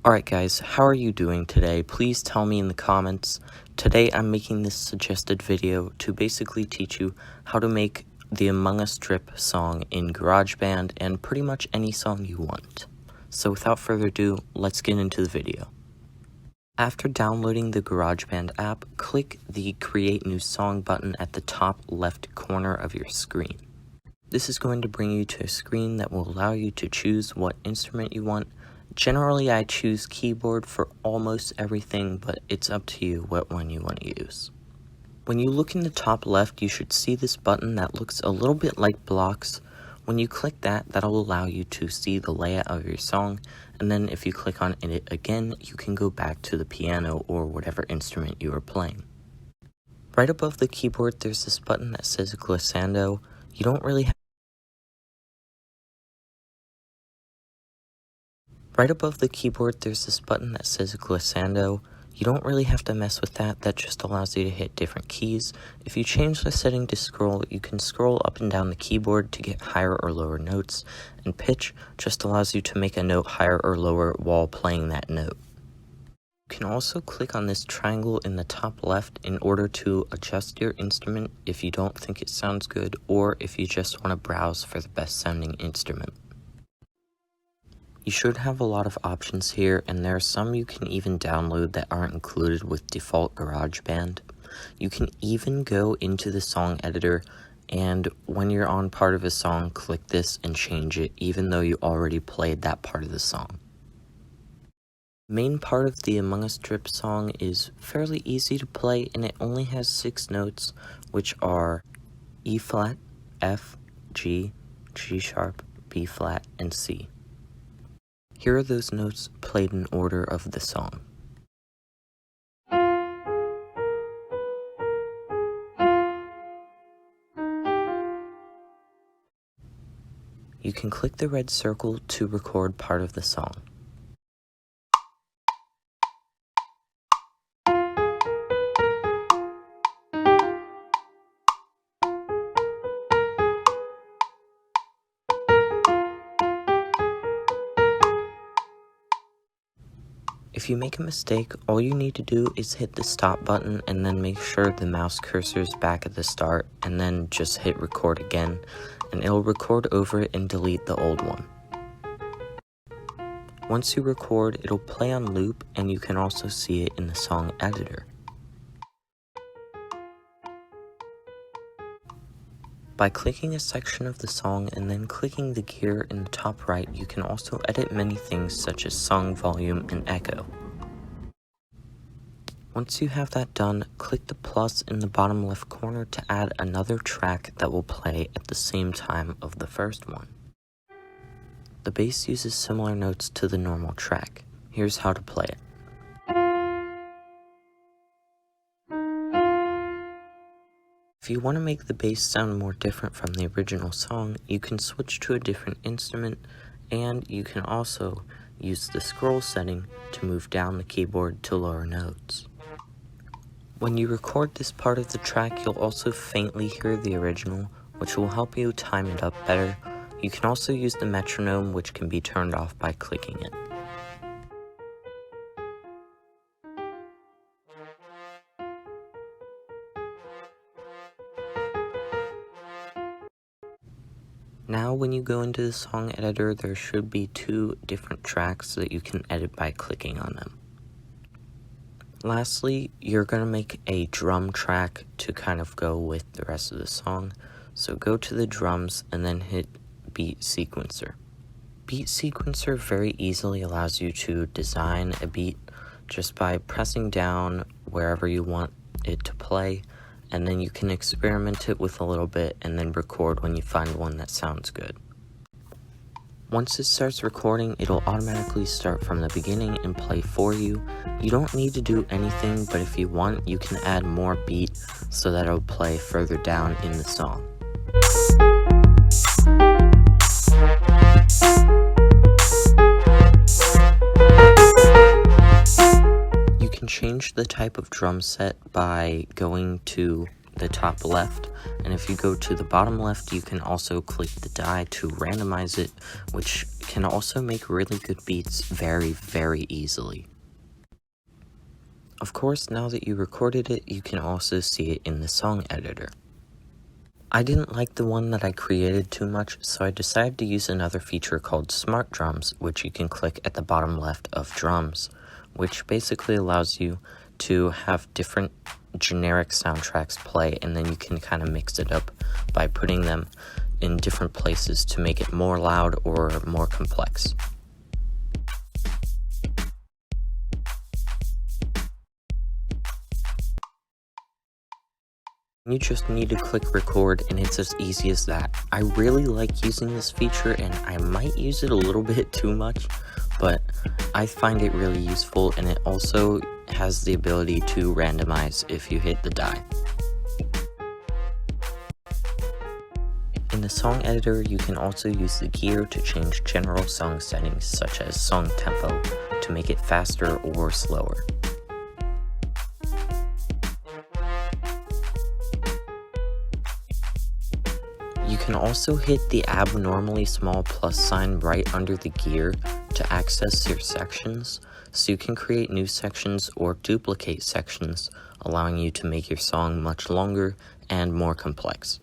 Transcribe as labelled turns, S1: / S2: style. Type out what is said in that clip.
S1: Alright guys, how are you doing today? Please tell me in the comments. Today I'm making this suggested video to basically teach you how to make the Among Us Strip song in Garageband and pretty much any song you want. So without further ado, let's get into the video. After downloading the Garageband app, click the Create New Song button at the top left corner of your screen. This is going to bring you to a screen that will allow you to choose what instrument you want. Generally, I choose keyboard for almost everything, but it's up to you what one you want to use. When you look in the top left, you should see this button that looks a little bit like blocks. When you click that, that'll allow you to see the layout of your song, and then if you click on it again, you can go back to the piano or whatever instrument you are playing. Right above the keyboard, there's this button that says glissando. You don't really have Right above the keyboard, there's this button that says glissando. You don't really have to mess with that, that just allows you to hit different keys. If you change the setting to scroll, you can scroll up and down the keyboard to get higher or lower notes, and pitch just allows you to make a note higher or lower while playing that note. You can also click on this triangle in the top left in order to adjust your instrument if you don't think it sounds good, or if you just want to browse for the best sounding instrument. You should have a lot of options here, and there are some you can even download that aren't included with default Garageband. You can even go into the song editor, and when you're on part of a song, click this and change it, even though you already played that part of the song. The main part of the Among Us Strip song is fairly easy to play, and it only has 6 notes, which are E flat, F, G, G sharp, B flat, and C. Here are those notes played in order of the song. You can click the red circle to record part of the song. If you make a mistake, all you need to do is hit the stop button and then make sure the mouse cursor is back at the start, and then just hit record again, and it'll record over it and delete the old one. Once you record, it'll play on loop, and you can also see it in the song editor. By clicking a section of the song and then clicking the gear in the top right, you can also edit many things such as song volume and echo. Once you have that done, click the plus in the bottom left corner to add another track that will play at the same time of the first one. The bass uses similar notes to the normal track. Here's how to play it. If you want to make the bass sound more different from the original song, you can switch to a different instrument, and you can also use the scroll setting to move down the keyboard to lower notes. When you record this part of the track, you'll also faintly hear the original, which will help you time it up better. You can also use the metronome, which can be turned off by clicking it. Now when you go into the song editor, there should be 2 different tracks that you can edit by clicking on them. Lastly, you're going to make a drum track to kind of go with the rest of the song. So go to the drums and then hit Beat Sequencer. Beat Sequencer very easily allows you to design a beat just by pressing down wherever you want it to play, and then you can experiment it with a little bit and then record when you find one that sounds good. Once it starts recording, it'll automatically start from the beginning and play for you. You don't need to do anything, but if you want, you can add more beat so that it'll play further down in the song. You can change the type of drum set by going to the top left, and if you go to the bottom left, you can also click the die to randomize it, which can also make really good beats very, very easily. Of course, now that you recorded it, you can also see it in the song editor. I didn't like the one that I created too much, so I decided to use another feature called Smart Drums, which you can click at the bottom left of Drums, which basically allows you to have different generic soundtracks play, and then you can kind of mix it up by putting them in different places to make it more loud or more complex. You just need to click record, and it's as easy as that. I really like using this feature, and I might use it a little bit too much, but I find it really useful, and it also has the ability to randomize if you hit the die. In the song editor, you can also use the gear to change general song settings such as song tempo to make it faster or slower. You can also hit the abnormally small plus sign right under the gear to access your sections, so you can create new sections or duplicate sections, allowing you to make your song much longer and more complex.